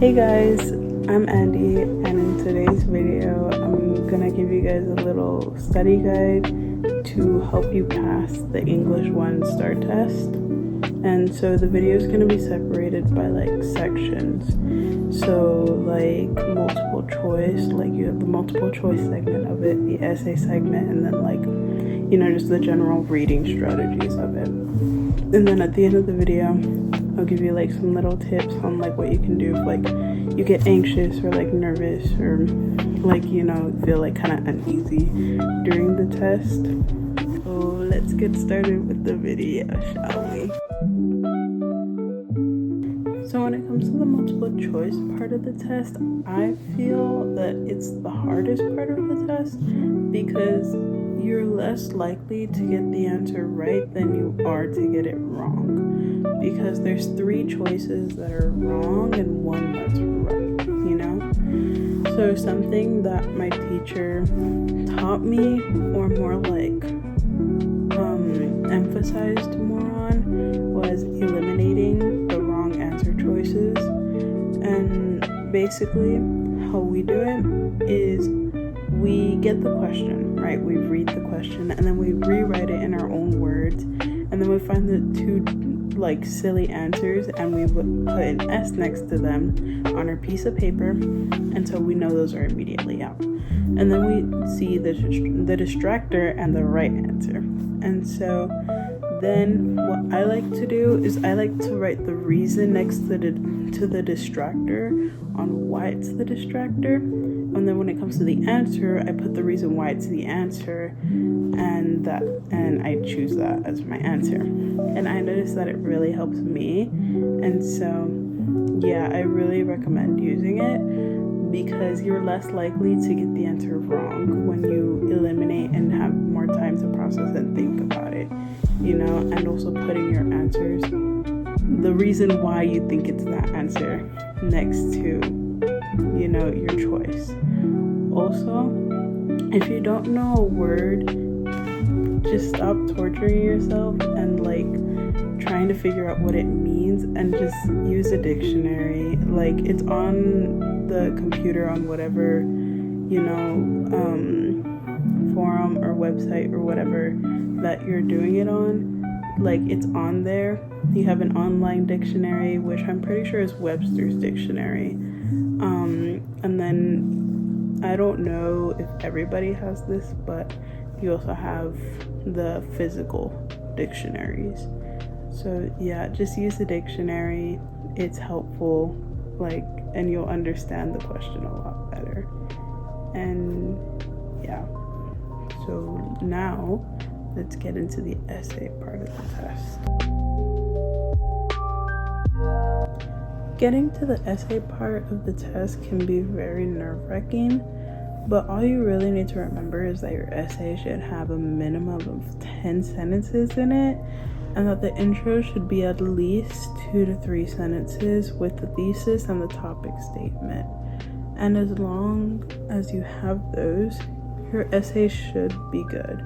Hey guys, I'm Andy, and in today's video I'm gonna give you guys a little study guide to help you pass the English 1 STAAR test. And so the video is gonna be separated by like sections. So like multiple choice, like you have the multiple choice segment of it, the essay segment, and then like, you know, just the general reading strategies of it. And then at the end of the video, I'll give you like some little tips on like what you can do if like you get anxious or like nervous or like, you know, feel like kind of uneasy during the test. So let's get started with the video, shall we? So when it comes to the multiple choice part of the test, I feel that it's the hardest part of the test because you're less likely to get the answer right than you are to get it wrong, because there's 3 choices that are wrong and 1 that's right, you know? So something that my teacher taught me, or more like emphasized more on, was eliminating the wrong answer choices. And basically how we do it is we get the question, right? We read the question and then we rewrite it in our own words, and then we find the 2 like silly answers and we would put an S next to them on our piece of paper, and so we know those are immediately out. And then we see the distractor and the right answer. And so then what I like to do is I like to write the reason next to the distractor on why it's the distractor. And then when it comes to the answer, I put the reason why it's the answer, and I choose that as my answer. And I noticed that it really helps me. And so yeah, I really recommend using it because you're less likely to get the answer wrong when you eliminate and have more time to process and think about it, you know, and also putting your answers, the reason why you think it's that answer, next to, you know, your choice. Also, if you don't know a word, just stop torturing yourself and like trying to figure out what it means, and just use a dictionary. Like, it's on the computer on whatever, you know, forum or website or whatever that you're doing it on. Like, it's on there. You have an online dictionary, which I'm pretty sure is Webster's dictionary. And then I don't know if everybody has this, but you also have the physical dictionaries. So yeah, just use the dictionary. It's helpful, like, and you'll understand the question a lot better. And yeah, so now let's get into the essay part of the test. Getting to the essay part of the test can be very nerve-wracking, but all you really need to remember is that your essay should have a minimum of 10 sentences in it, and that the intro should be at least 2 to 3 sentences with the thesis and the topic statement. And as long as you have those, your essay should be good.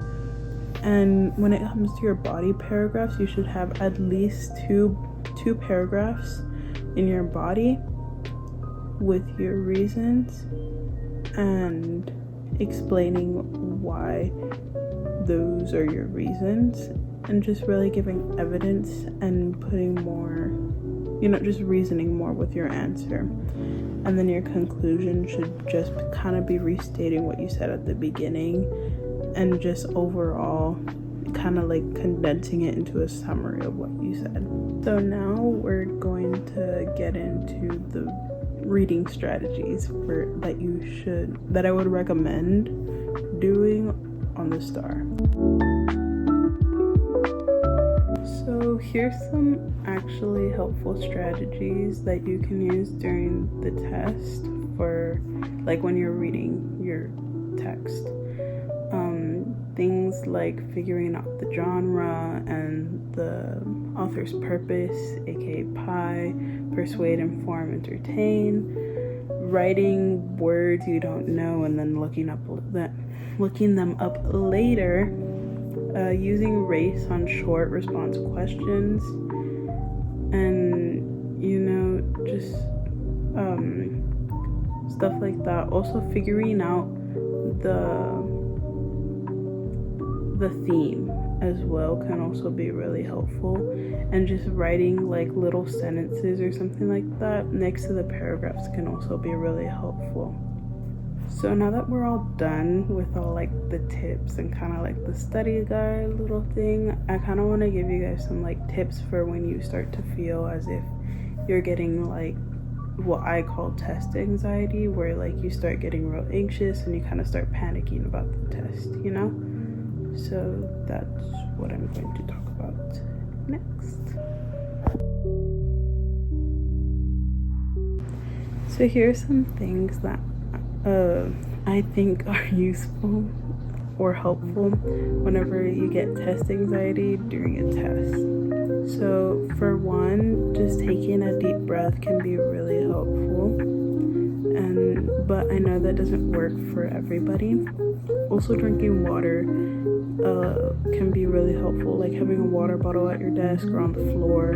And when it comes to your body paragraphs, you should have at least two paragraphs in your body with your reasons and explaining why those are your reasons, and just really giving evidence and putting more, you know, just reasoning more with your answer. And then your conclusion should just kind of be restating what you said at the beginning, and just overall kind of like condensing it into a summary of what you said. So now we're going to get into the reading strategies that I would recommend doing on the STAAR. So here's some actually helpful strategies that you can use during the test for like when you're reading your text. Things like figuring out the genre and the author's purpose, aka PI, persuade, inform, entertain, writing words you don't know and then looking them up later, using race on short response questions, and, you know, just stuff like that. Also figuring out the theme as well can also be really helpful, and just writing like little sentences or something like that next to the paragraphs can also be really helpful. So now that we're all done with all like the tips and kind of like the study guide little thing, I kind of want to give you guys some like tips for when you start to feel as if you're getting like what I call test anxiety, where like you start getting real anxious and you kind of start panicking about the test, you know? So that's what I'm going to talk about next. So here are some things that I think are useful or helpful whenever you get test anxiety during a test. So for one, just taking a deep breath can be really helpful, but I know that doesn't work for everybody. Also, drinking water can be really helpful, like having a water bottle at your desk or on the floor,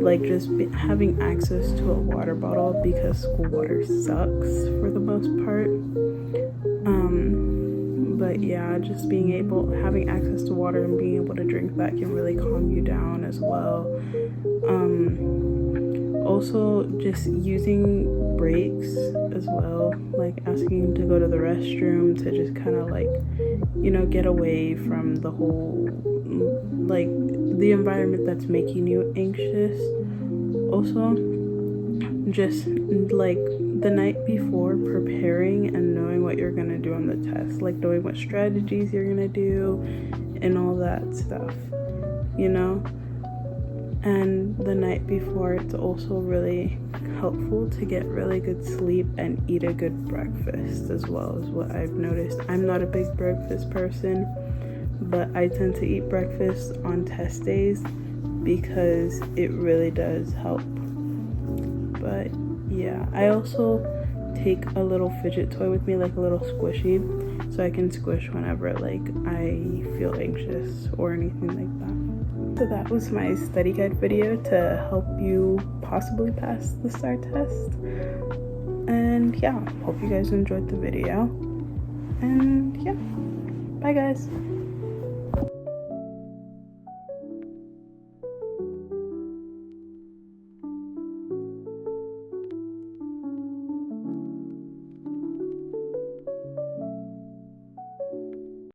like just having access to a water bottle, because school water sucks for the most part. But yeah, just having access to water and being able to drink that can really calm you down as well. Also just using breaks as well, like asking to go to the restroom, to just kind of like, you know, get away from the whole, like the environment that's making you anxious. Also, just like the night before, preparing and knowing what you're gonna do on the test, like knowing what strategies you're gonna do and all that stuff, you know. And the night before, it's also really helpful to get really good sleep and eat a good breakfast as well, is what I've noticed. I'm not a big breakfast person, but I tend to eat breakfast on test days because it really does help. But yeah, I also take a little fidget toy with me, like a little squishy, so I can squish whenever like I feel anxious or anything like that. So that was my study guide video to help you possibly pass the STAAR test. And yeah, hope you guys enjoyed the video. And yeah, bye guys.